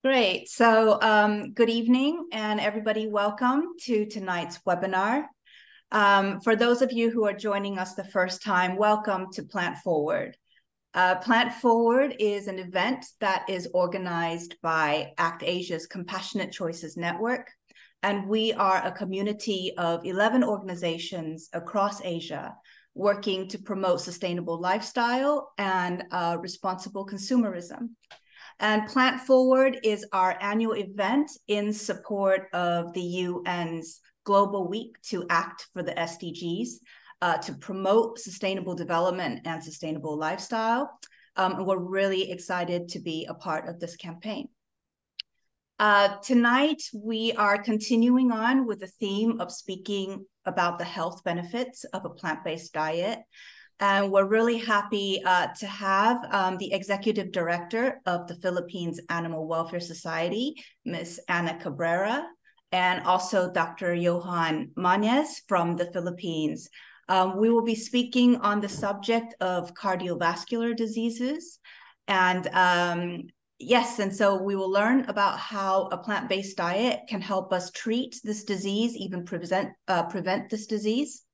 Great. So good evening, and everybody, welcome to tonight's webinar. For those of you who are joining us the first time, welcome to Plant Forward. Plant Forward is an event that is organized by ACT Asia's Compassionate Choices Network, and we are a community of 11 organizations across Asia working to promote sustainable lifestyle and responsible consumerism. And Plant Forward is our annual event in support of the UN's Global Week to Act for the SDGs, to promote sustainable development and sustainable lifestyle. And we're really excited to be a part of this campaign. Tonight, we are continuing on with the theme of speaking about the health benefits of a plant-based diet. And we're really happy to have the Executive Director of the Philippines Animal Welfare Society, Ms. Ana Cabrera, and also Dr. Johan Manez from the Philippines. We will be speaking on the subject of cardiovascular diseases. And yes, and so we will learn about how a plant-based diet can help us treat this disease, even prevent this disease.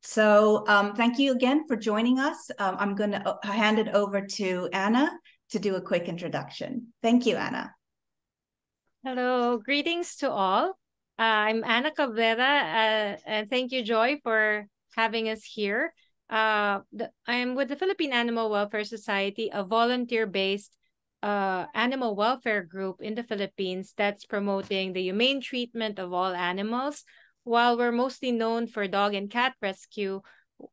So thank you again for joining us. I'm going to hand it over to Ana to do a quick introduction. Thank you, Ana. Hello, greetings to all. I'm Ana Cabrera, and thank you, Joy, for having us here. I'm with the Philippine Animal Welfare Society, a volunteer-based animal welfare group in the Philippines that's promoting the humane treatment of all animals. While we're mostly known for dog and cat rescue,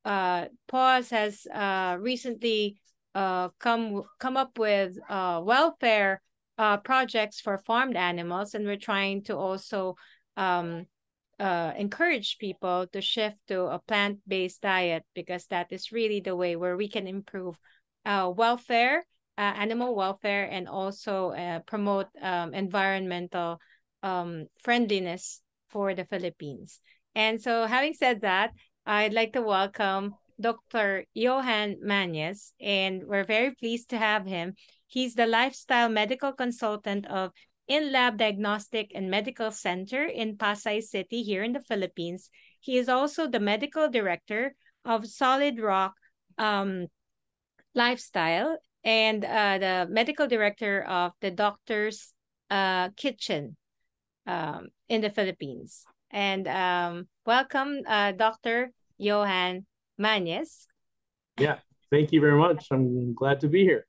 PAWS has recently come up with welfare projects for farmed animals, and we're trying to also encourage people to shift to a plant-based diet, because that is really the way where we can improve welfare, animal welfare, and also promote environmental friendliness for the Philippines. And so, having said that, I'd like to welcome Dr. Johan Manez, and we're very pleased to have him. He's the lifestyle medical consultant of In-Lab Diagnostic and Medical Center in Pasay City here in the Philippines. He is also the medical director of Solid Rock Lifestyle and the medical director of the Doctor's Kitchen in the Philippines. And welcome, Dr. Johan Manez. Yeah, thank you very much. I'm glad to be here.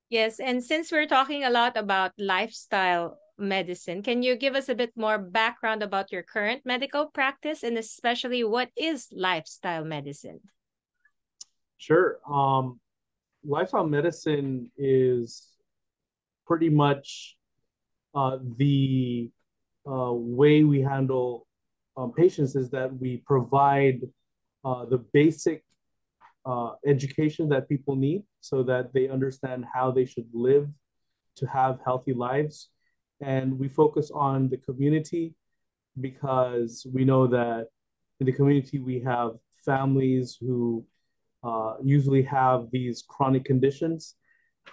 Yes, and since we're talking a lot about lifestyle medicine, can you give us a bit more background about your current medical practice, and especially what is lifestyle medicine? Sure. Lifestyle medicine is pretty much the way we handle patients is that we provide the basic education that people need so that they understand how they should live to have healthy lives. And we focus on the community because we know that in the community we have families who usually have these chronic conditions.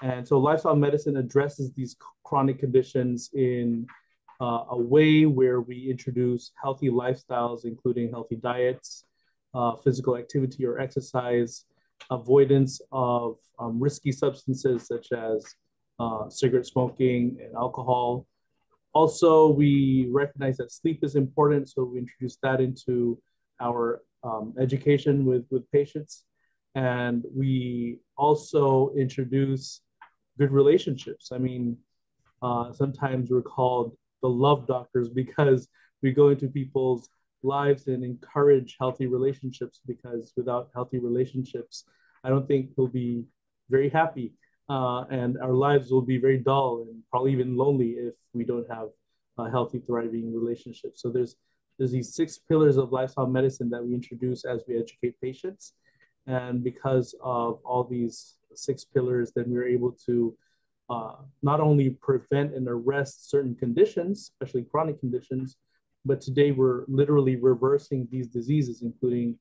And so lifestyle medicine addresses these chronic conditions in a way where we introduce healthy lifestyles, including healthy diets, physical activity or exercise, avoidance of risky substances such as cigarette smoking and alcohol. Also, we recognize that sleep is important, so we introduce that into our education with patients. And we also introduce good relationships. I mean, sometimes we're called the love doctors because we go into people's lives and encourage healthy relationships, because without healthy relationships, I don't think we'll be very happy. And our lives will be very dull and probably even lonely if we don't have a healthy, thriving relationship. So there's these 6 pillars of lifestyle medicine that we introduce as we educate patients. And because of all these 6 pillars, then we're able to not only prevent and arrest certain conditions, especially chronic conditions, but today we're literally reversing these diseases, including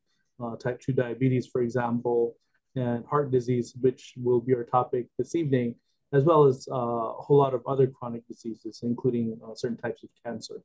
type 2 diabetes, for example, and heart disease, which will be our topic this evening. as well as a whole lot of other chronic diseases, including certain types of cancer.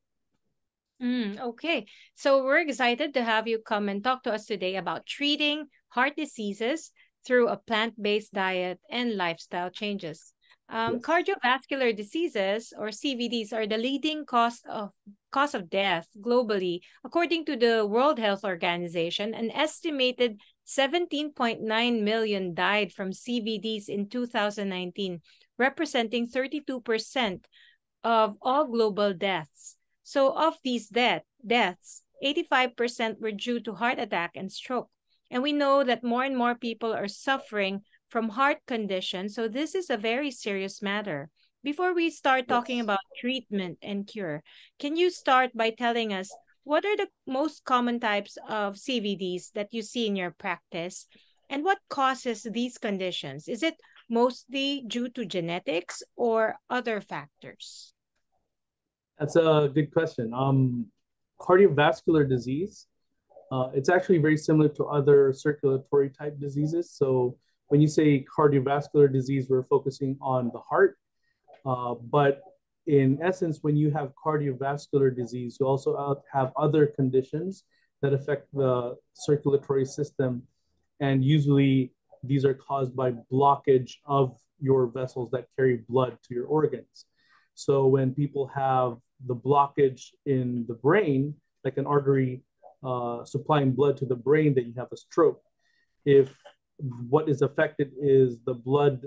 Okay, so we're excited to have you come and talk to us today about treating heart diseases through a plant-based diet and lifestyle changes. Yes. Cardiovascular diseases, or CVDs, are the leading cause of death globally. According to the World Health Organization, an estimated 17.9 million died from CVDs in 2019, representing 32% of all global deaths. So of these deaths, 85% were due to heart attack and stroke. And we know that more and more people are suffering from heart conditions. So this is a very serious matter. Before we start talking about treatment and cure, can you start by telling us what are the most common types of CVDs that you see in your practice? And what causes these conditions? Is it mostly due to genetics or other factors? That's a good question. Cardiovascular disease, it's actually very similar to other circulatory type diseases. So when you say cardiovascular disease, we're focusing on the heart. But in essence, when you have cardiovascular disease, you also have other conditions that affect the circulatory system. And usually these are caused by blockage of your vessels that carry blood to your organs. So when people have the blockage in the brain, like an artery supplying blood to the brain, then you have a stroke. If what is affected is the blood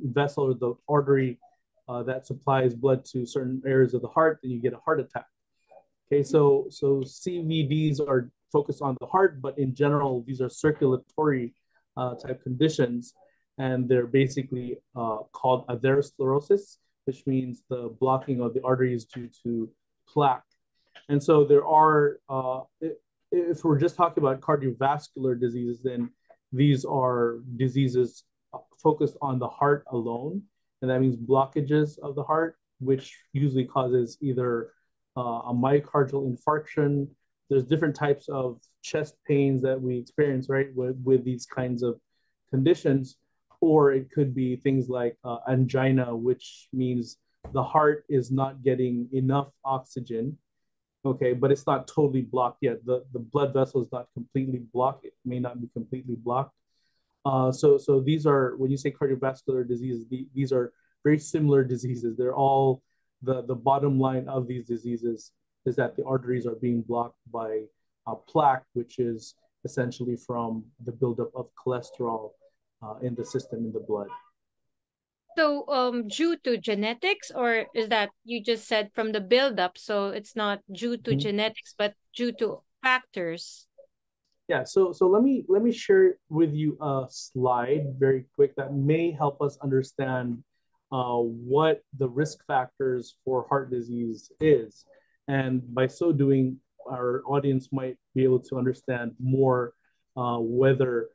vessel or the artery that supplies blood to certain areas of the heart, then you get a heart attack. Okay, so CVDs are focused on the heart, but in general, these are circulatory type conditions, and they're basically called atherosclerosis, which means the blocking of the arteries due to plaque. And so there are, if we're just talking about cardiovascular diseases, then these are diseases focused on the heart alone. And that means blockages of the heart, which usually causes either a myocardial infarction. There's different types of chest pains that we experience, right, with these kinds of conditions. Or it could be things like angina, which means the heart is not getting enough oxygen, okay, but it's not totally blocked yet. The blood vessel is not completely blocked. It may not be completely blocked. So these are, when you say cardiovascular diseases, these are very similar diseases. They're all, the bottom line of these diseases is that the arteries are being blocked by plaque, which is essentially from the buildup of cholesterol in the system, in the blood. So due to genetics, or is that you just said from the buildup, so it's not due to genetics, but due to factors? Yeah, so let me share with you a slide very quick that may help us understand what the risk factors for heart disease is. And by so doing, our audience might be able to understand more whether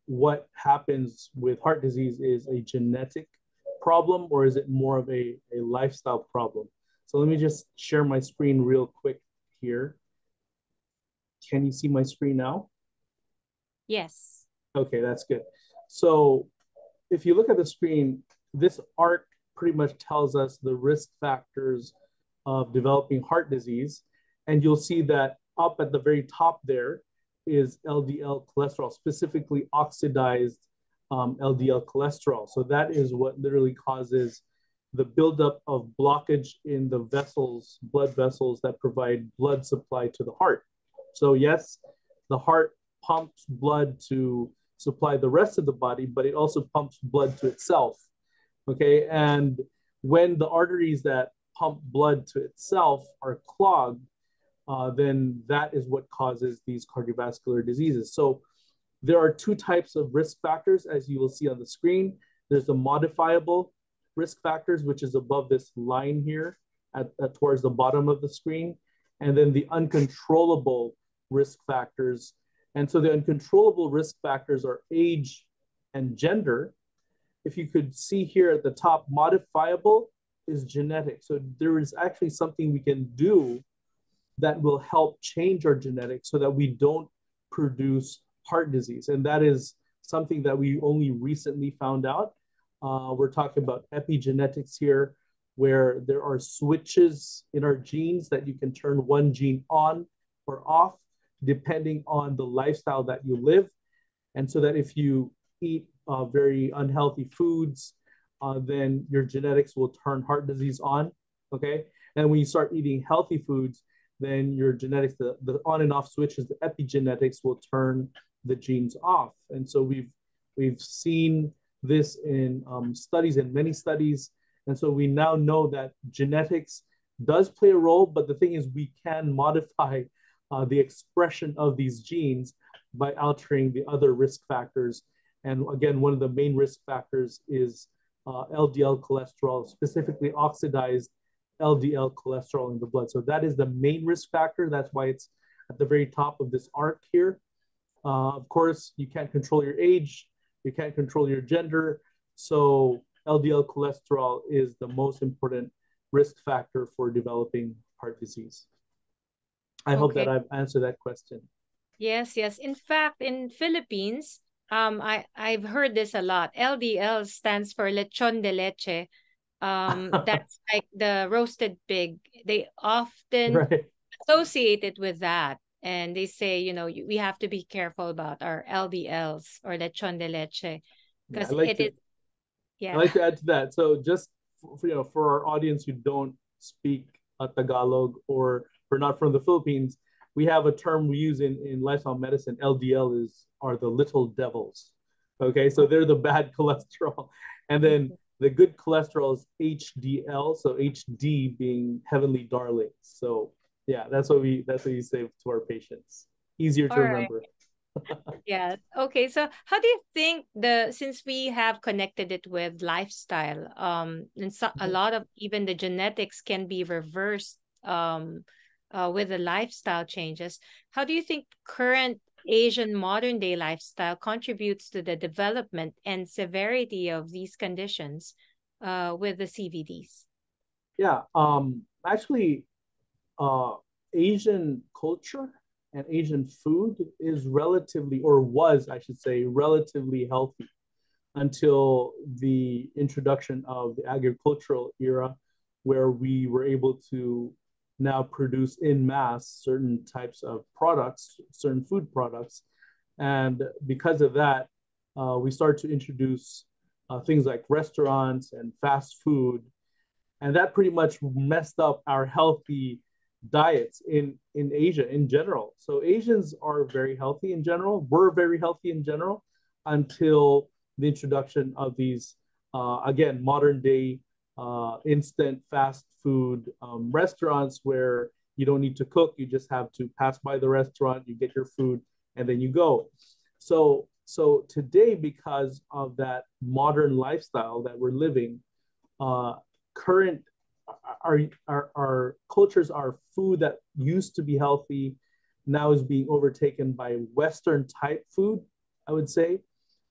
what happens with heart disease is a genetic problem or is it more of a lifestyle problem. So let me just share my screen real quick here. Can you see my screen now? Yes. Okay, that's good. So if you look at the screen, this art pretty much tells us the risk factors of developing heart disease. And you'll see that up at the very top there is LDL cholesterol, specifically oxidized LDL cholesterol. So that is what literally causes the buildup of blockage in the vessels, blood vessels that provide blood supply to the heart. So yes, the heart pumps blood to supply the rest of the body, but it also pumps blood to itself. Okay, and when the arteries that pump blood to itself are clogged, then that is what causes these cardiovascular diseases. So there are two types of risk factors, as you will see on the screen. There's the modifiable risk factors, which is above this line here towards the bottom of the screen, and then the uncontrollable risk factors. And so the uncontrollable risk factors are age and gender. If you could see here at the top, modifiable is genetic. So there is actually something we can do that will help change our genetics so that we don't produce heart disease. And that is something that we only recently found out. We're talking about epigenetics here, where there are switches in our genes that you can turn one gene on or off depending on the lifestyle that you live. And so that if you eat very unhealthy foods, then your genetics will turn heart disease on. Okay. And when you start eating healthy foods, then your genetics, the on and off switches, the epigenetics will turn the genes off. And so we've seen this in studies, in many studies. And so we now know that genetics does play a role, but the thing is we can modify the expression of these genes by altering the other risk factors. And again, one of the main risk factors is LDL cholesterol, specifically oxidized LDL cholesterol in the blood. So that is the main risk factor. That's why it's at the very top of this arc here. Of course, you can't control your age, you can't control your gender. So LDL cholesterol is the most important risk factor for developing heart disease. I hope that I've answered that question. Yes, yes. In fact, in Philippines, I've heard this a lot. LDL stands for lechon de leche. That's like the roasted pig. They often associate it with that. And they say, you know, we have to be careful about our LDLs or lechon de leche. Because I'd like to add to that. So just for our audience who don't speak Tagalog or are not from the Philippines, we have a term we use in lifestyle medicine. LDL are the little devils. Okay, so they're the bad cholesterol, and then the good cholesterol is HDL. So HD being heavenly darlings. So yeah, that's what we say to our patients. Easier to remember. Yeah. Okay. So how do you think since we have connected it with lifestyle, and a lot of even the genetics can be reversed with the lifestyle changes, how do you think current Asian modern day lifestyle contributes to the development and severity of these conditions with the CVDs? Yeah. Actually, Asian culture and Asian food is relatively, or was, I should say, relatively healthy until the introduction of the agricultural era, where we were able to now produce in mass certain types of products, certain food products. And because of that, we started to introduce things like restaurants and fast food. And that pretty much messed up our healthy diets in Asia in general. So Asians are very healthy in general. We're very healthy in general until the introduction of these, again, modern day instant fast food restaurants where you don't need to cook. You just have to pass by the restaurant, you get your food, and then you go. So today, because of that modern lifestyle that we're living, current our cultures, our food that used to be healthy now is being overtaken by Western type food, I would say.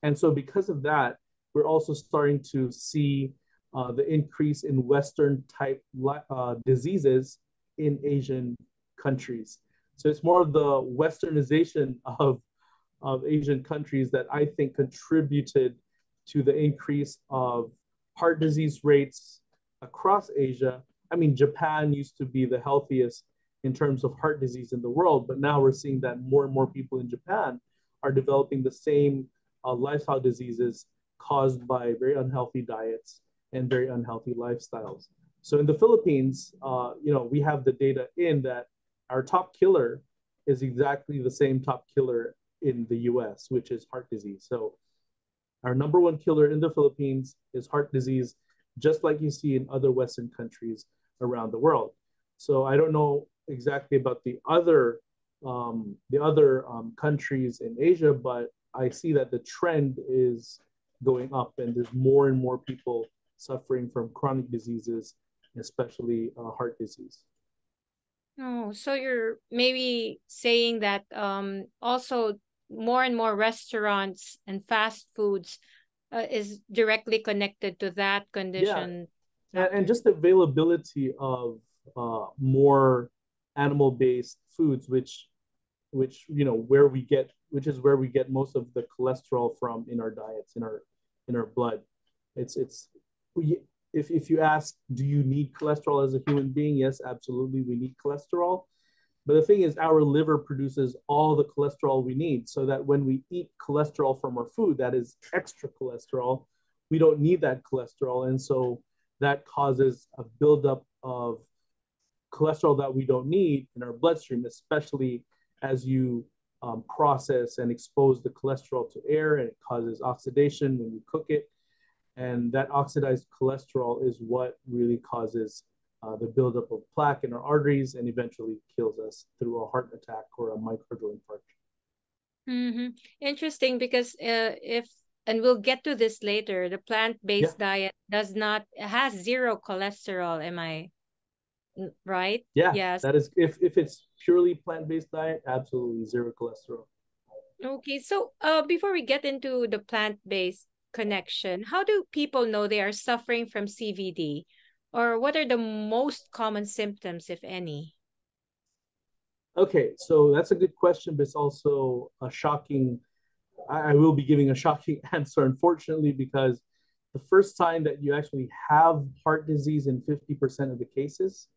And so because of that, we're also starting to see the increase in Western type diseases in Asian countries. So it's more of the Westernization of Asian countries that I think contributed to the increase of heart disease rates across Asia. I mean, Japan used to be the healthiest in terms of heart disease in the world, but now we're seeing that more and more people in Japan are developing the same lifestyle diseases caused by very unhealthy diets and very unhealthy lifestyles. So in the Philippines, we have the data in that our top killer is exactly the same top killer in the US, which is heart disease. So our number one killer in the Philippines is heart disease, just like you see in other Western countries around the world. So I don't know exactly about the other countries in Asia, but I see that the trend is going up, and there's more and more people suffering from chronic diseases, especially heart disease. Oh, so you're maybe saying that also more and more restaurants and fast foods is directly connected to that condition. Yeah. And just the availability of more animal-based foods, which is where we get most of the cholesterol from in our diets, in our blood. It's if you ask, do you need cholesterol as a human being? Yes, absolutely, we need cholesterol. But the thing is, our liver produces all the cholesterol we need, so that when we eat cholesterol from our food, that is extra cholesterol, we don't need that cholesterol. And so that causes a buildup of cholesterol that we don't need in our bloodstream, especially as you process and expose the cholesterol to air, and it causes oxidation when you cook it. And that oxidized cholesterol is what really causes the buildup of plaque in our arteries and eventually kills us through a heart attack or a myocardial infarction. Mm-hmm. Interesting, because if, and we'll get to this later, the plant-based diet has zero cholesterol. Am I right? Yeah, Yes. that is, if it's purely plant-based diet, absolutely zero cholesterol. Okay, so before we get into the plant-based connection, how do people know they are suffering from CVD? Or what are the most common symptoms, if any? Okay, so that's a good question, but it's also a shocking, I will be giving a shocking answer, unfortunately, because the first time that you actually have heart disease in 50% of the cases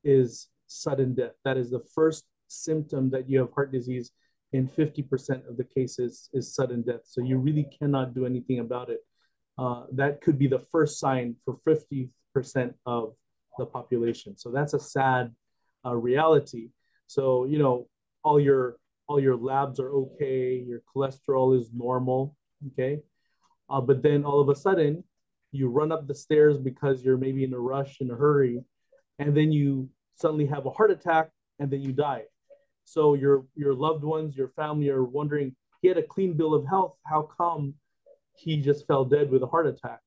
is sudden death. That is the first symptom that you have heart disease in 50% of the cases is sudden death. So you really cannot do anything about it. That could be the first sign for 50% of the population. So that's a sad reality. So, you know, all your labs are okay, your cholesterol is normal, okay? But then all of a sudden, you run up the stairs because you're maybe in a rush, in a hurry, and then you suddenly have a heart attack, and then you die. So your loved ones, your family are wondering, he had a clean bill of health. How come he just fell dead with a heart attack?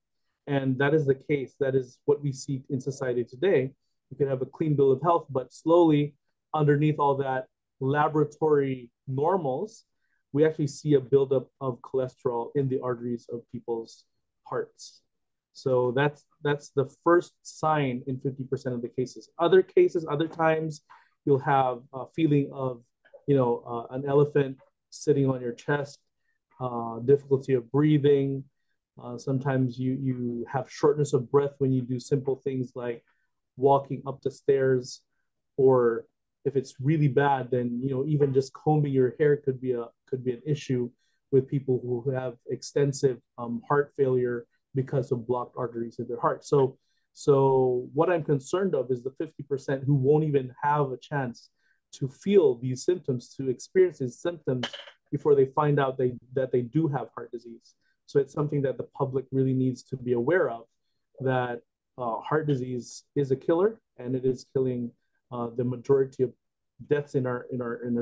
And that is the case. That is what we see in society today. You can have a clean bill of health, but slowly, underneath all that laboratory normals, we actually see a buildup of cholesterol in the arteries of people's hearts. So that's the first sign in 50% of the cases. Other cases, other times, you'll have a feeling of, an elephant sitting on your chest, difficulty of breathing. Sometimes you have shortness of breath when you do simple things like walking up the stairs, or if it's really bad, then even just combing your hair could be an issue with people who have extensive heart failure because of blocked arteries in their heart. So what I'm concerned of is the 50% who won't even have a chance to feel these symptoms, to experience these symptoms before they find out that they do have heart disease. So it's something that the public really needs to be aware of, that heart disease is a killer, and it is killing the majority of deaths in our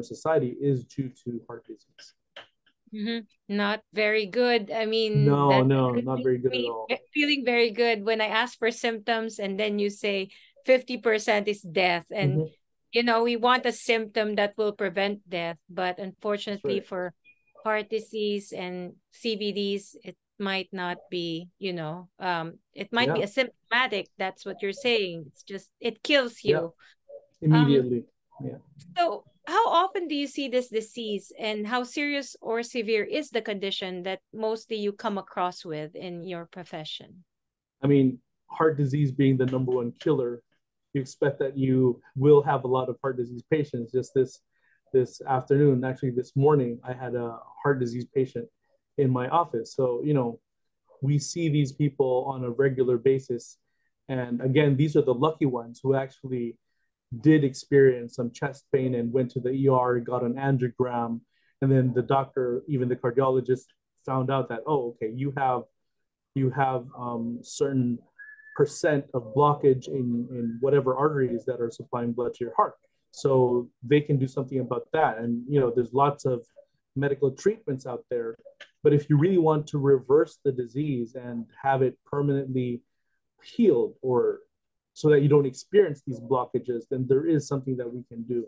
society is due to heart disease. Not very good. I mean, no, not very good at all. Feeling very good when I ask for symptoms, and then you say 50% is death. And, we want a symptom that will prevent death. But unfortunately, for heart disease and CVDs, it might not be, it might be asymptomatic. That's what you're saying. It's just, it kills you. Immediately. So how often do you see this disease, and how serious or severe is the condition that mostly you come across with in your profession? I mean, heart disease being the number one killer, you expect that you will have a lot of heart disease patients. Just this afternoon, actually this morning, I had a heart disease patient in my office. So, we see these people on a regular basis. And again, these are the lucky ones who actually did experience some chest pain and went to the ER, got an angiogram, and then the doctor, even the cardiologist, found out that, oh, okay, you have certain percent of blockage in whatever arteries that are supplying blood to your heart. So they can do something about that. And there's lots of medical treatments out there. But if you really want to reverse the disease and have it permanently healed, or so that you don't experience these blockages, then there is something that we can do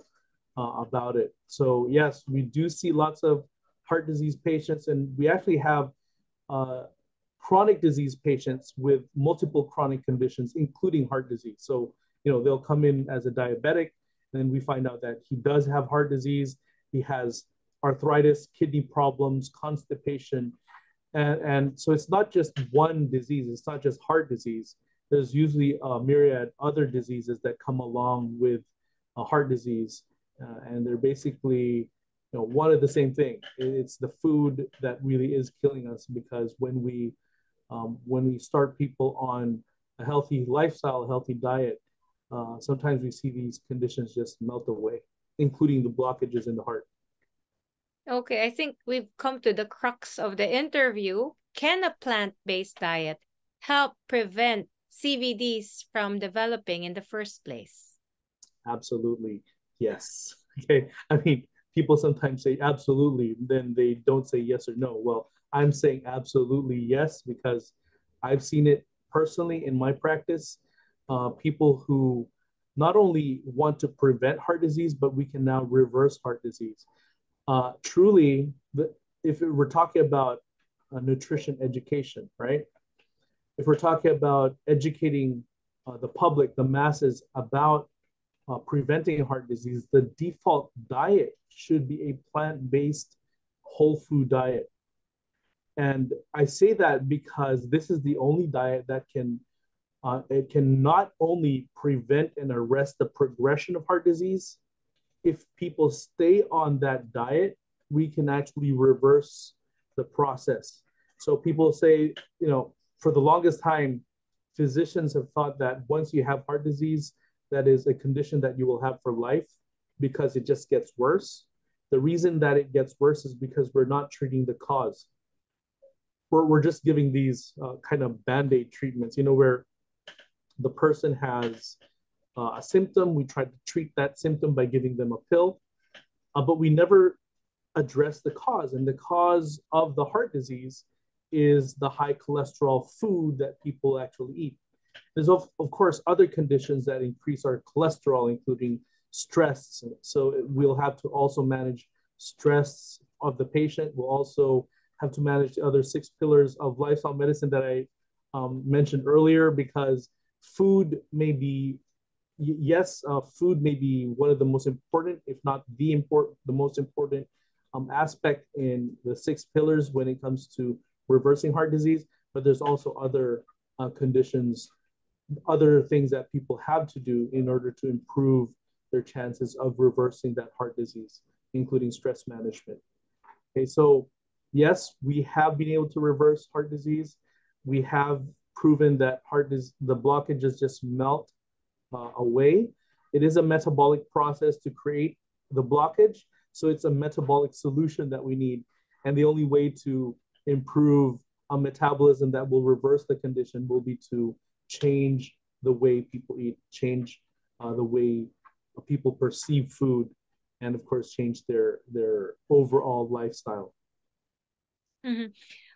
about it. So yes, we do see lots of heart disease patients, and we actually have chronic disease patients with multiple chronic conditions, including heart disease. So, they'll come in as a diabetic, and then we find out that he does have heart disease. He has arthritis, kidney problems, constipation, And so it's not just one disease. It's not just heart disease. There's usually a myriad other diseases that come along with a heart disease, and they're basically, one of the same thing. It's the food that really is killing us, because when we start people on a healthy lifestyle, a healthy diet, sometimes we see these conditions just melt away, including the blockages in the heart. Okay, I think we've come to the crux of the interview. Can a plant-based diet help prevent CVDs from developing in the first place? Absolutely, yes. Okay, I mean, people sometimes say absolutely, then they don't say yes or no. Well, I'm saying absolutely yes, because I've seen it personally in my practice. People who not only want to prevent heart disease, but we can now reverse heart disease. Truly, if we're talking about nutrition education, right? If we're talking about educating the public, the masses, about preventing heart disease, the default diet should be a plant-based whole food diet. And I say that because this is the only diet that it can not only prevent and arrest the progression of heart disease. If people stay on that diet, we can actually reverse the process. So people say, for the longest time, physicians have thought that once you have heart disease, that is a condition that you will have for life, because it just gets worse. The reason that it gets worse is because we're not treating the cause. We're just giving these kind of band-aid treatments, where the person has a symptom, we try to treat that symptom by giving them a pill, but we never address the cause. And the cause of the heart disease is the high cholesterol food that people actually eat. There's, of course, other conditions that increase our cholesterol, including stress. So we'll have to also manage stress of the patient. We'll also have to manage the other 6 pillars of lifestyle medicine that I mentioned earlier, because food may be, food may be one of the most important, if not the most important aspect in the 6 pillars when it comes to reversing heart disease. But there's also other conditions, other things that people have to do in order to improve their chances of reversing that heart disease, including stress management. Okay, so yes, we have been able to reverse heart disease. We have proven that the blockages just melt away. It is a metabolic process to create the blockage. So it's a metabolic solution that we need. And the only way to improve a metabolism that will reverse the condition will be to change the way people eat, change the way people perceive food, and of course, change their overall lifestyle. Mm-hmm.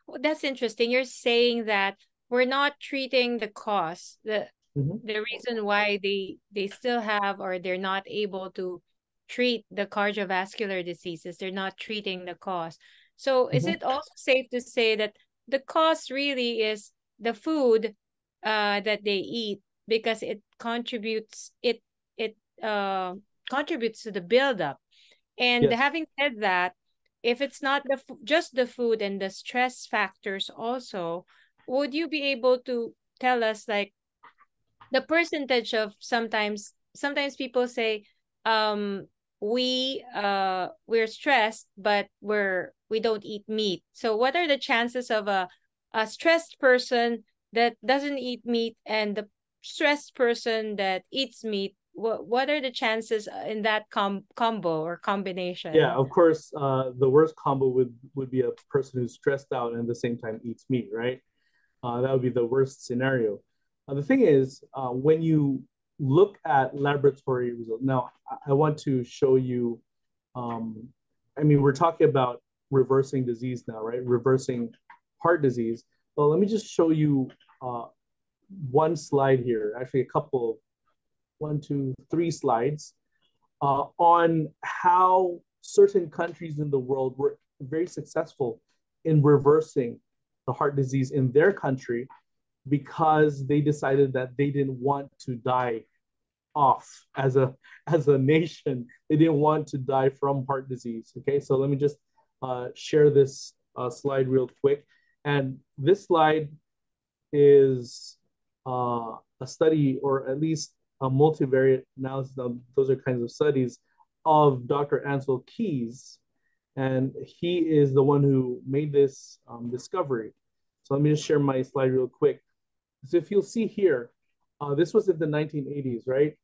Well, that's interesting. You're saying that we're not treating the cause, the reason why they still have, or they're not able to treat the cardiovascular diseases. They're not treating the cause. So is it also safe to say that the cause really is the food that they eat, because it contributes contributes to the buildup? And Yes. having said that, if it's not just the food and the stress factors also, would you be able to tell us, like, the percentage of sometimes people say, we're stressed, but we don't eat meat. So what are the chances of a stressed person that doesn't eat meat and the stressed person that eats meat? What are the chances in that combo or combination? Yeah, of course, the worst combo would be a person who's stressed out and at the same time eats meat, right? That would be the worst scenario. The thing is, when you look at laboratory results, now I want to show you, we're talking about reversing disease now, right? Reversing heart disease. Well, let me just show you one slide here, actually a couple, 1, 2, 3 slides on how certain countries in the world were very successful in reversing the heart disease in their country, because they decided that they didn't want to die off as a nation. They didn't want to die from heart disease. Okay, so let me just share this slide real quick. And this slide is a study, or at least a multivariate analysis of those are kinds of studies of Dr. Ansel Keys. And he is the one who made this discovery. So let me just share my slide real quick. So if you'll see here, this was in the 1980s, right?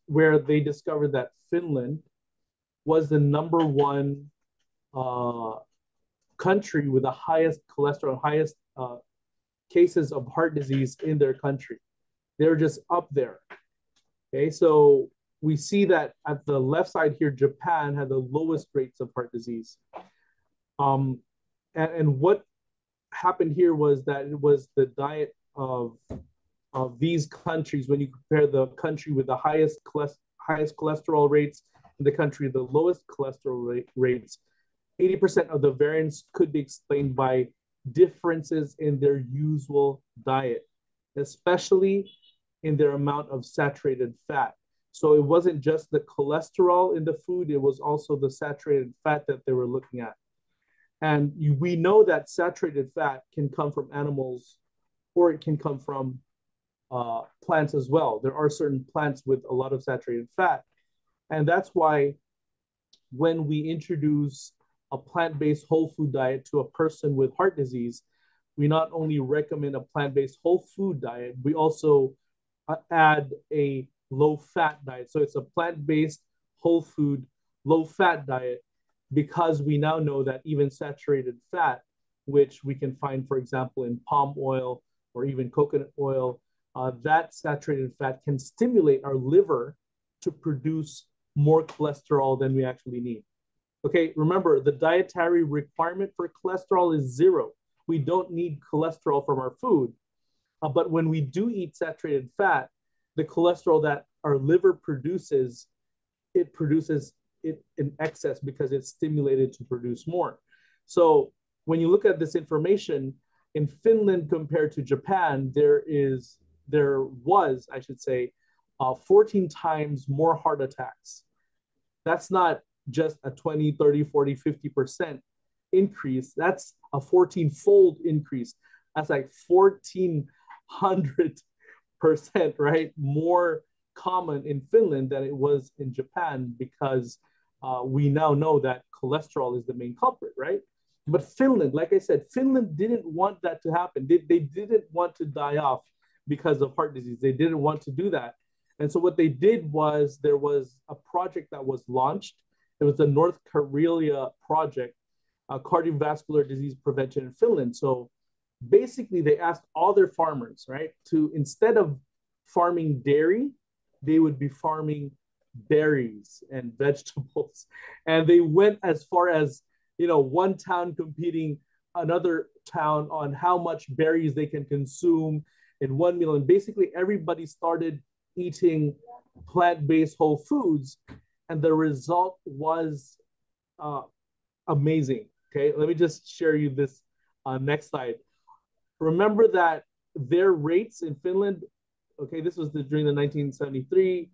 Where they discovered that Finland was the #1 country with the highest cholesterol, highest cases of heart disease in their country. They're just up there. Okay, so we see that at the left side here, Japan had the lowest rates of heart disease. And what happened here was that it was the diet of these countries. When you compare the country with the highest cholesterol rates and the country with the lowest cholesterol rates, 80% of the variance could be explained by differences in their usual diet, especially in their amount of saturated fat. So it wasn't just the cholesterol in the food, it was also the saturated fat that they were looking at. And we know that saturated fat can come from animals, or it can come from plants as well. There are certain plants with a lot of saturated fat. And that's why when we introduce a plant-based whole food diet to a person with heart disease, we not only recommend a plant-based whole food diet, we also add a low-fat diet. So it's a plant-based whole food, low-fat diet, because we now know that even saturated fat, which we can find, for example, in palm oil or even coconut oil, that saturated fat can stimulate our liver to produce more cholesterol than we actually need. Okay, remember, the dietary requirement for cholesterol is 0. We don't need cholesterol from our food. But when we do eat saturated fat, the cholesterol that our liver produces, it produces it in excess because it's stimulated to produce more. So when you look at this information, in Finland compared to Japan, there was, I should say, 14 times more heart attacks. That's not just a 20, 30, 40, 50% increase. That's a 14-fold increase. That's like 1,400%, right? More common in Finland than it was in Japan, because we now know that cholesterol is the main culprit, right? But Finland, like I said, Finland didn't want that to happen. They didn't want to die off because of heart disease. They didn't want to do that. And so what they did was, there was a project that was launched. It was the North Karelia project, cardiovascular disease prevention in Finland. So basically they asked all their farmers, right, to, instead of farming dairy, they would be farming berries and vegetables. And they went as far as, one town competing another town on how much berries they can consume in one meal. And basically everybody started eating plant-based whole foods, and the result was amazing. Okay, let me just share you this next slide. Remember that their rates in Finland, okay, this was during the 1973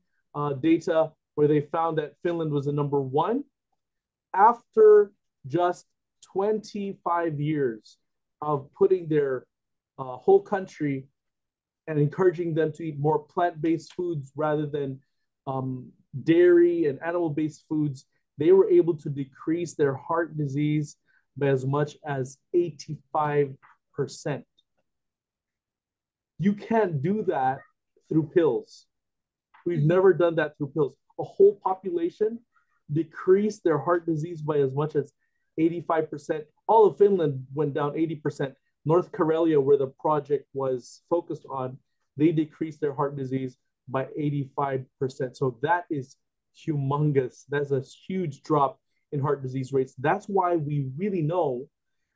data, where they found that Finland was the #1. After just 25 years of putting their whole country and encouraging them to eat more plant-based foods rather than dairy and animal-based foods, they were able to decrease their heart disease by as much as 85%. You can't do that through pills. We've never done that through pills. A whole population decreased their heart disease by as much as 85%. All of Finland went down 80%. North Karelia, where the project was focused on, they decreased their heart disease by 85%. So that is humongous. That's a huge drop in heart disease rates. That's why we really know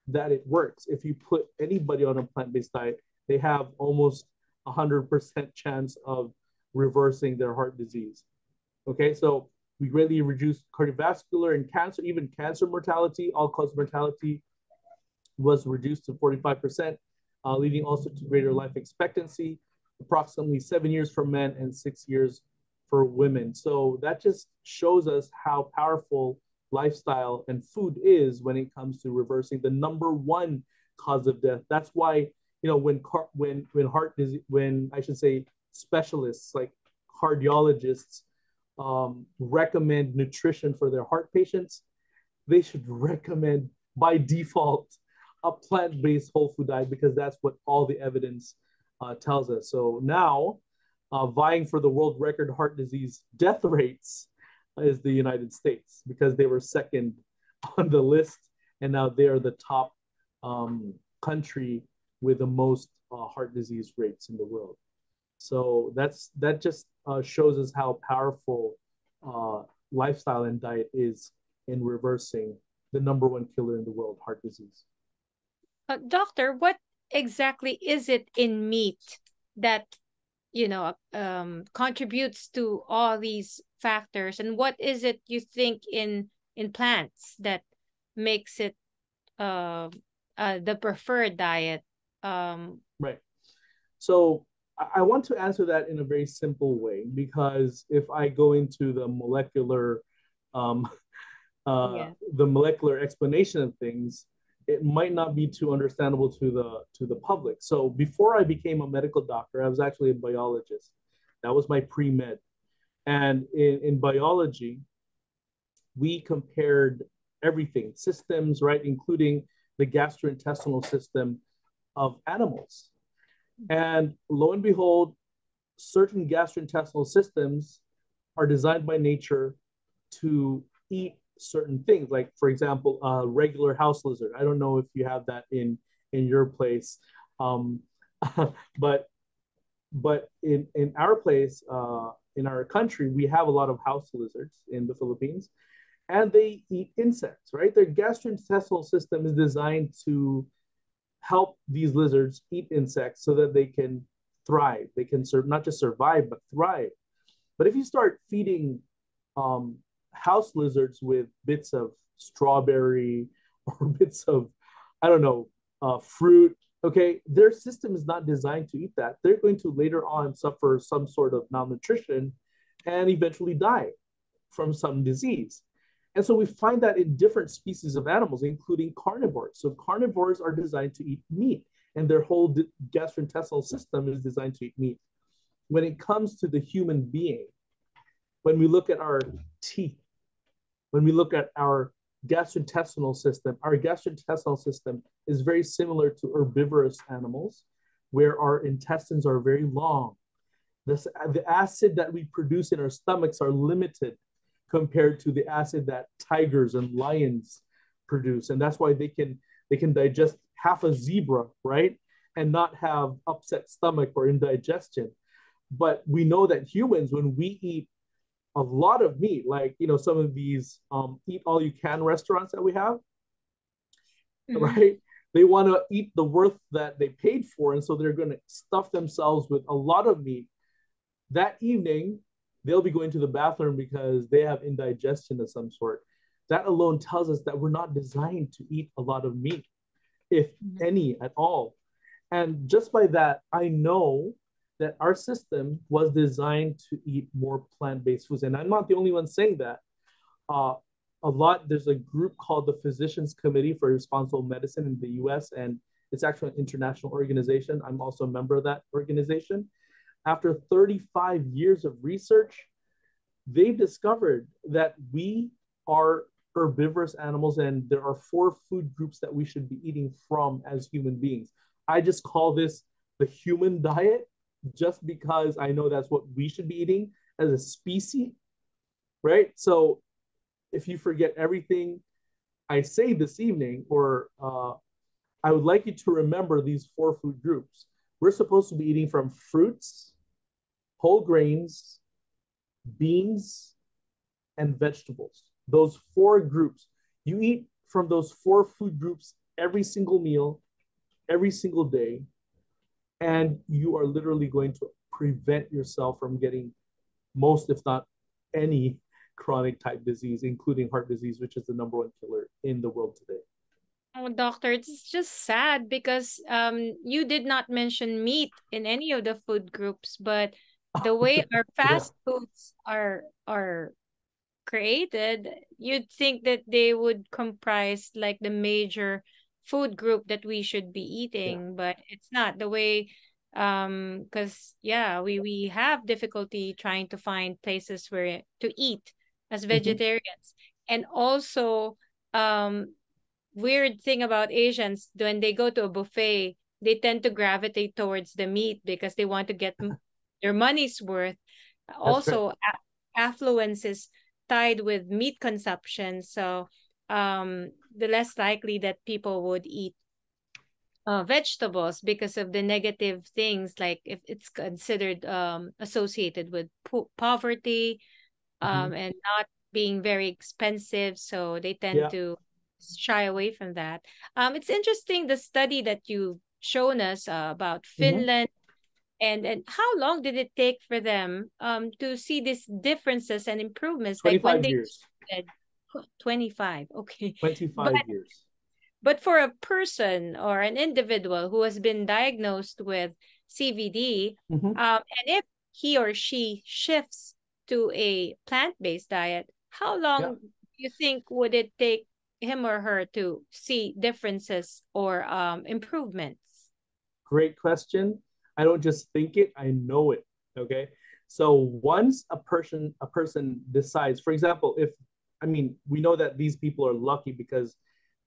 that it works. If you put anybody on a plant-based diet, they have almost 100% chance of reversing their heart disease. Okay, so we greatly reduced cardiovascular and cancer, even cancer mortality, all-cause mortality was reduced to 45%, leading also to greater life expectancy, approximately 7 years for men and 6 years for women. So that just shows us how powerful lifestyle and food is when it comes to reversing the #1 cause of death. That's why, when I should say specialists like cardiologists recommend nutrition for their heart patients, they should recommend by default a plant-based whole food diet, because that's what all the evidence tells us. So now, vying for the world record heart disease death rates is the United States, because they were second on the list, and now they are the top country with the most heart disease rates in the world. So that just shows us how powerful lifestyle and diet is in reversing the #1 killer in the world, heart disease. Doctor, what exactly is it in meat that contributes to all these factors, and what is it you think in plants that makes it the preferred diet? Right. So I want to answer that in a very simple way, because if I go into the molecular the molecular explanation of things, it might not be too understandable to the public. So before I became a medical doctor, I was actually a biologist. That was my pre-med. And in biology, we compared everything, systems, right, including the gastrointestinal system of animals. And lo and behold, certain gastrointestinal systems are designed by nature to eat certain things. Like, for example, a regular house lizard. I don't know if you have that in your place, but in our place, in our country, we have a lot of house lizards in the Philippines, and they eat insects, right? Their gastrointestinal system is designed to help these lizards eat insects so that they can thrive. They can not just survive, but thrive. But if you start feeding house lizards with bits of strawberry or bits of, I don't know, fruit, okay, their system is not designed to eat that. They're going to later on suffer some sort of malnutrition and eventually die from some disease. And so we find that in different species of animals, including carnivores. So carnivores are designed to eat meat, and their whole gastrointestinal system is designed to eat meat. When it comes to the human being, when we look at our teeth, when we look at our gastrointestinal system is very similar to herbivorous animals, where our intestines are very long. The acid that we produce in our stomachs are limited compared to the acid that tigers and lions produce. And that's why they can digest half a zebra, right? And not have upset stomach or indigestion. But we know that humans, when we eat a lot of meat, like, some of these eat all you can restaurants that we have, right? They want to eat the worth that they paid for. And so they're going to stuff themselves with a lot of meat. That evening, they'll be going to the bathroom because they have indigestion of some sort. That alone tells us that we're not designed to eat a lot of meat, if any at all. And just by that, I know that our system was designed to eat more plant-based foods. And I'm not the only one saying that. There's a group called the Physicians Committee for Responsible Medicine in the US, and it's actually an international organization. I'm also a member of that organization. After 35 years of research, they've discovered that we are herbivorous animals, and there are 4 food groups that we should be eating from as human beings. I just call this the human diet, just because I know that's what we should be eating as a species, right? So if you forget everything I say this evening, or I would like you to remember these 4 food groups. We're supposed to be eating from fruits, whole grains, beans, and vegetables. Those 4 groups. You eat from those 4 food groups every single meal, every single day, and you are literally going to prevent yourself from getting most, if not any, chronic type disease, including heart disease, which is the #1 killer in the world today. Oh, doctor, it's just sad because you did not mention meat in any of the food groups, but the way our fast foods are created, you'd think that they would comprise like the major food group that we should be eating, but it's not the way, because yeah, we have difficulty trying to find places where to eat as vegetarians. And also, weird thing about Asians, when they go to a buffet, they tend to gravitate towards the meat because they want to get their money's worth. Also, affluence is tied with meat consumption, so the less likely that people would eat vegetables because of the negative things, like if it's considered associated with poverty, and not being very expensive, so they tend to shy away from that. It's interesting, the study that you've shown us about Finland, and how long did it take for them to see these differences and improvements? Like when 25 they years. said 25, okay. 25 years. But for a person or an individual who has been diagnosed with CVD, and if he or she shifts to a plant-based diet, how long do you think would it take him or her to see differences or improvements? Great question. I don't just think it, I know it. Okay. So once a person decides, for example, we know that these people are lucky because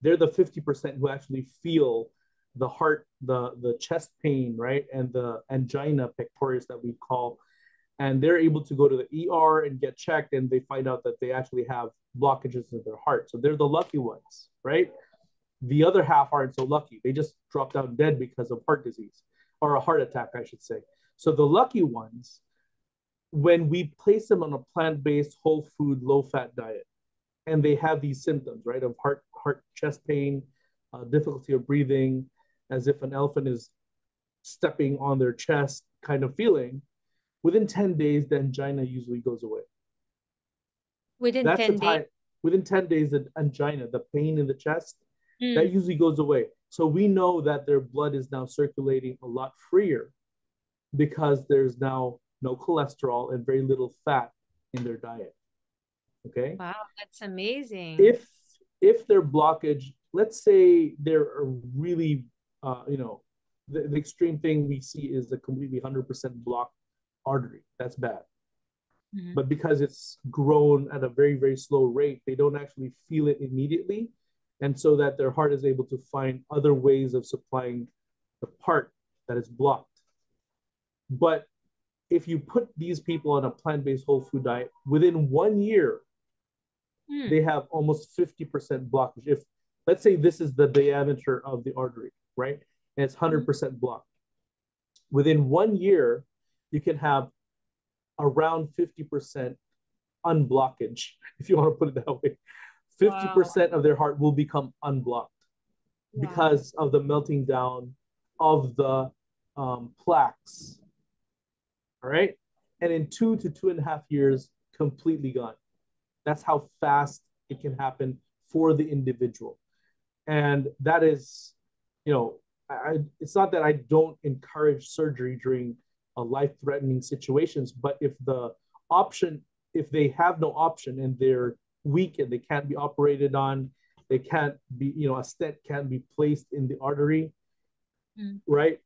they're the 50% who actually feel the heart, the chest pain, right? And the angina pectoris that we call, and they're able to go to the ER and get checked, and they find out that they actually have blockages in their heart. So they're the lucky ones, right? The other half aren't so lucky. They just drop down dead because of heart disease, or a heart attack, I should say. So the lucky ones, when we place them on a plant-based, whole food, low-fat diet, and they have these symptoms, right, of heart, chest pain, difficulty of breathing, as if an elephant is stepping on their chest kind of feeling, within 10 days, the angina usually goes away. Within 10 days? Within 10 days, the angina, the pain in the chest, that usually goes away. So we know that their blood is now circulating a lot freer because there's now no cholesterol and very little fat in their diet. Okay. Wow, that's amazing. If their blockage, let's say they're really, the extreme thing we see is a completely 100% blocked artery. That's bad. But because it's grown at a very, very slow rate, they don't actually feel it immediately. And so that their heart is able to find other ways of supplying the part that is blocked. But if you put these people on a plant-based whole food diet, within 1 year, they have almost 50% blockage. If, let's say this is the diameter of the artery, right? And it's 100% blocked. Within 1 year, you can have around 50% unblockage, if you want to put it that way. 50% of their heart will become unblocked because of the melting down of the plaques. All right. And in 2 to 2.5 years, completely gone. That's how fast it can happen for the individual. And that is, it's not that I don't encourage surgery during life-threatening situations, but if they have no option and they're weak and they can't be operated on, they can't be, a stent can't be placed in the artery, right?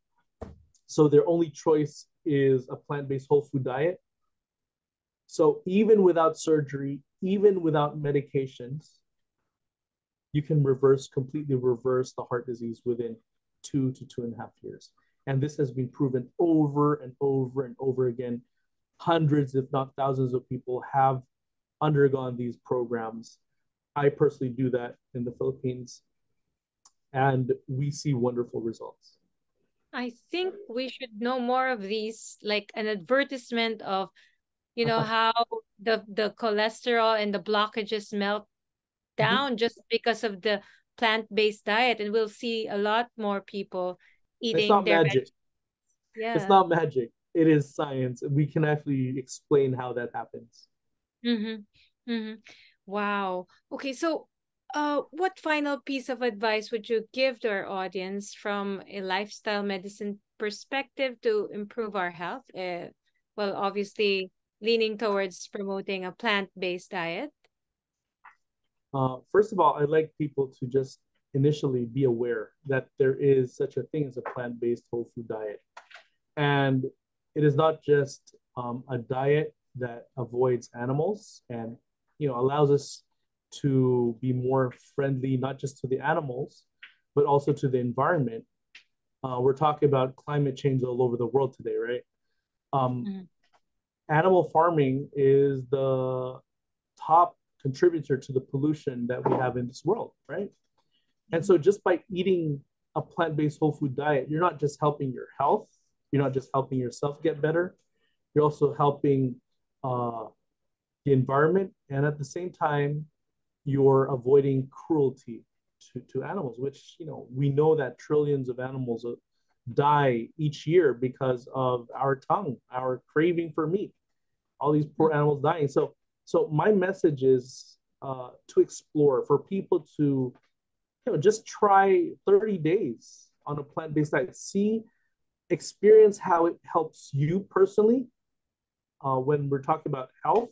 So their only choice is a plant-based whole food diet. So even without surgery, even without medications, you can completely reverse the heart disease within 2 to 2.5 years. And this has been proven over and over and over again. Hundreds, if not thousands of people have undergone these programs. I personally do that in the Philippines, and we see wonderful results. I think we should know more of these, like an advertisement of, how the cholesterol and the blockages melt down just because of the plant-based diet, and we'll see a lot more people eating. It's not their magic. It's not magic. It is science. We can actually explain how that happens. Wow. Okay, so what final piece of advice would you give to our audience from a lifestyle medicine perspective to improve our health? Well, obviously leaning towards promoting a plant-based diet. First of all, I'd like people to just initially be aware that there is such a thing as a plant-based whole food diet. And it is not just a diet that avoids animals and allows us to be more friendly, not just to the animals, but also to the environment. We're talking about climate change all over the world today, right? Animal farming is the top contributor to the pollution that we have in this world, right? And so just by eating a plant-based whole food diet, you're not just helping your health, you're not just helping yourself get better, you're also helping the environment, and at the same time, you're avoiding cruelty to animals, which we know that trillions of animals die each year because of our tongue, our craving for meat. All these poor animals dying. So my message is to explore, for people to just try 30 days on a plant-based diet. Experience how it helps you personally when we're talking about health.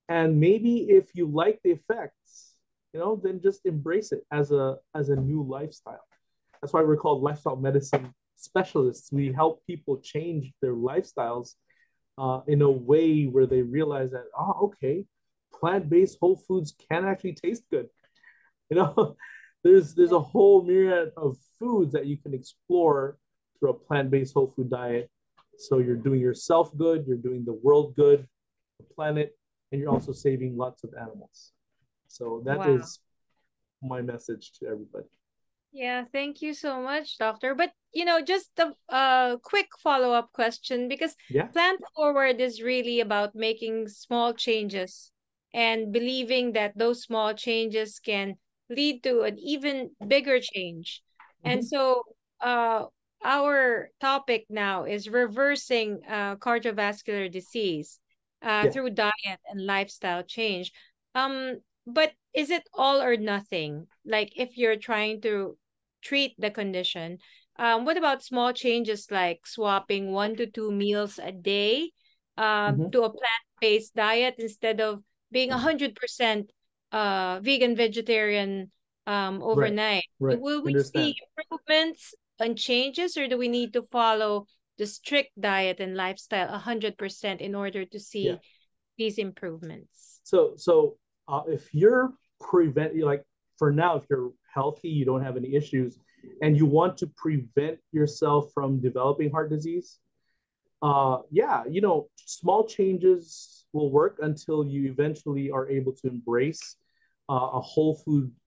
And maybe if you like the effects, then just embrace it as a new lifestyle. That's why we're called lifestyle medicine specialists. We help people change their lifestyles in a way where they realize that, okay, plant-based whole foods can actually taste good. There's a whole myriad of foods that you can explore through a plant-based whole food diet. So you're doing yourself good, you're doing the world good, the planet, and you're also saving lots of animals. So that is my message to everybody. Yeah, thank you so much, doctor. But just a quick follow-up question, because Plant Forward is really about making small changes and believing that those small changes can lead to an even bigger change. And so our topic now is reversing cardiovascular disease through diet and lifestyle change. But is it all or nothing? Like, if you're trying to treat the condition, what about small changes like swapping 1 to 2 meals a day to a plant-based diet instead of being 100% vegan, vegetarian overnight? Right. Will we see improvements and changes, or do we need to follow the strict diet and lifestyle 100% in order to see these improvements? So if you're for now, if you're healthy, you don't have any issues, and you want to prevent yourself from developing heart disease, small changes will work until you eventually are able to embrace a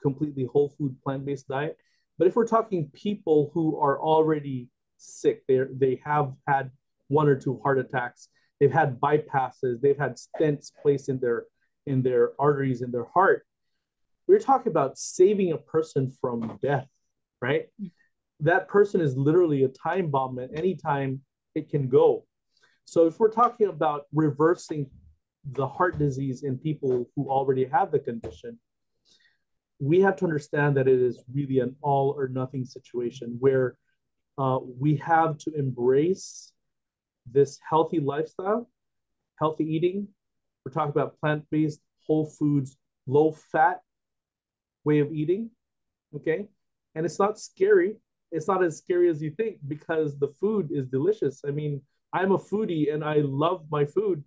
completely whole food plant-based diet. But if we're talking people who are already sick, they have had 1 or 2 heart attacks, they've had bypasses, they've had stents placed in their arteries in their heart, we're talking about saving a person from death, right? That person is literally a time bomb at any time it can go. So if we're talking about reversing the heart disease in people who already have the condition, we have to understand that it is really an all or nothing situation where we have to embrace this healthy lifestyle, healthy eating. We're talking about plant-based, whole foods, low-fat way of eating, okay? And it's not scary. It's not as scary as you think because the food is delicious. I mean, I'm a foodie and I love my food,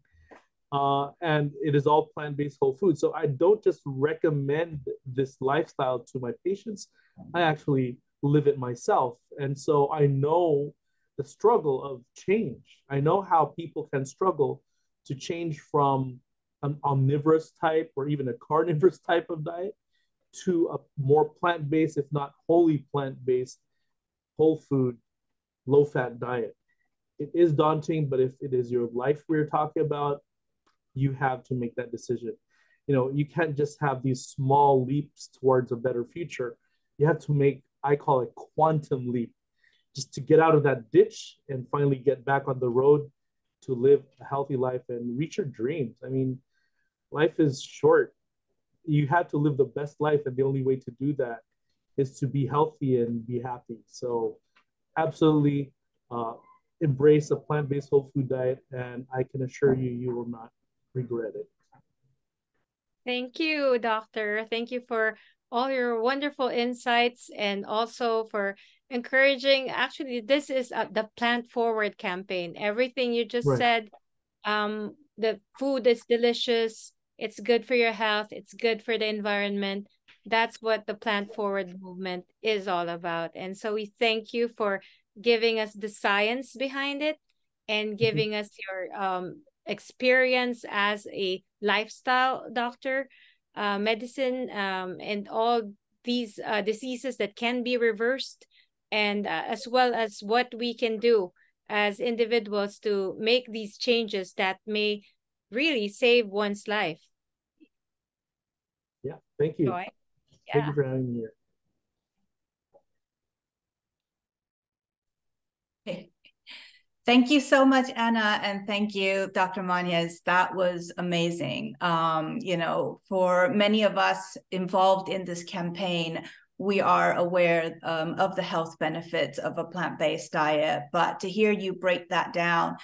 and it is all plant-based whole food. So I don't just recommend this lifestyle to my patients. I actually live it myself. And so I know the struggle of change. I know how people can struggle to change from an omnivorous type or even a carnivorous type of diet to a more plant-based, if not wholly plant-based, whole food, low-fat diet. It is daunting, but if it is your life we're talking about, you have to make that decision. You can't just have these small leaps towards a better future. You have to make, I call it quantum leap, just to get out of that ditch and finally get back on the road to live a healthy life and reach your dreams. I mean, life is short. You have to live the best life, and the only way to do that is to be healthy and be happy. So absolutely embrace a plant-based whole food diet, and I can assure you, you will not regret it. Thank you, doctor. Thank you for all your wonderful insights, and also for encouraging. Actually, this is the Plant Forward campaign. Everything you just said, the food is delicious, it's good for your health, it's good for the environment. That's what the Plant Forward movement is all about. And so we thank you for giving us the science behind it and giving us your experience as a lifestyle doctor, medicine, and all these diseases that can be reversed, and as well as what we can do as individuals to make these changes that may really save one's life. Yeah, thank you. Joy? Yeah. Thank you for having me here. Thank you so much, Anna, and thank you, Dr. Manez. That was amazing. You know, for many of us involved in this campaign, we are aware of the health benefits of a plant-based diet, but to hear you break that down,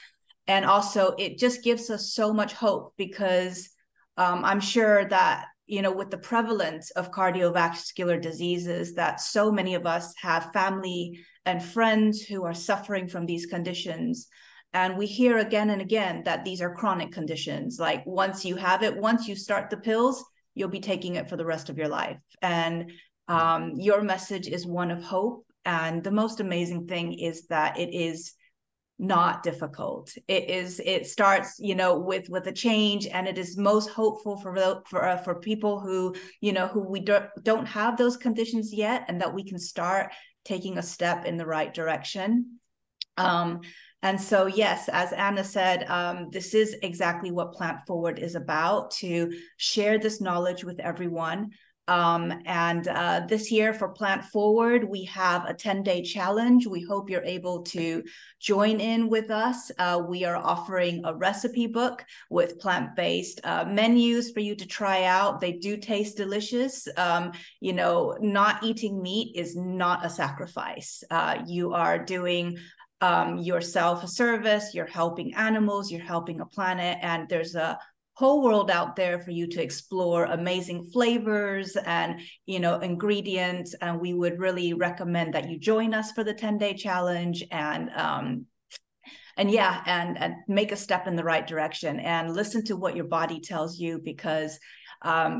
and also it just gives us so much hope, because I'm sure that, you know, with the prevalence of cardiovascular diseases, that so many of us have family and friends who are suffering from these conditions. And we hear again and again that these are chronic conditions. Like, once you have it, once you start the pills, you'll be taking it for the rest of your life. And your message is one of hope. And the most amazing thing is that it is not difficult. It starts, you know, with a change, and it is most hopeful for people who, you know, who we don't have those conditions yet, and that we can start taking a step in the right direction. And so, yes, as Anna said, this is exactly what Plant Forward is about, to share this knowledge with everyone. This year for Plant Forward, we have a 10-day challenge. We hope you're able to join in with us. We are offering a recipe book with plant-based menus for you to try out. They do taste delicious. You know, not eating meat is not a sacrifice. You are doing yourself a service, you're helping animals, you're helping a planet, and there's a whole world out there for you to explore amazing flavors and, you know, ingredients. And we would really recommend that you join us for the 10-day challenge, and make a step in the right direction and listen to what your body tells you, because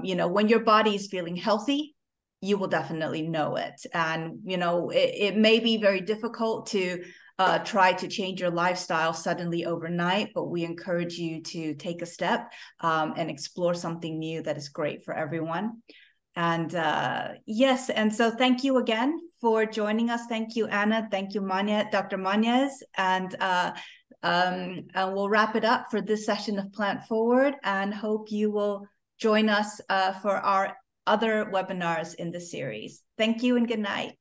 you know, when your body is feeling healthy, you will definitely know it. And, you know, it may be very difficult to try to change your lifestyle suddenly overnight, but we encourage you to take a step and explore something new that is great for everyone. And yes, and so thank you again for joining us. Thank you, Anna. Thank you, Dr. Manez. And we'll wrap it up for this session of Plant Forward, and hope you will join us for our other webinars in the series. Thank you and good night.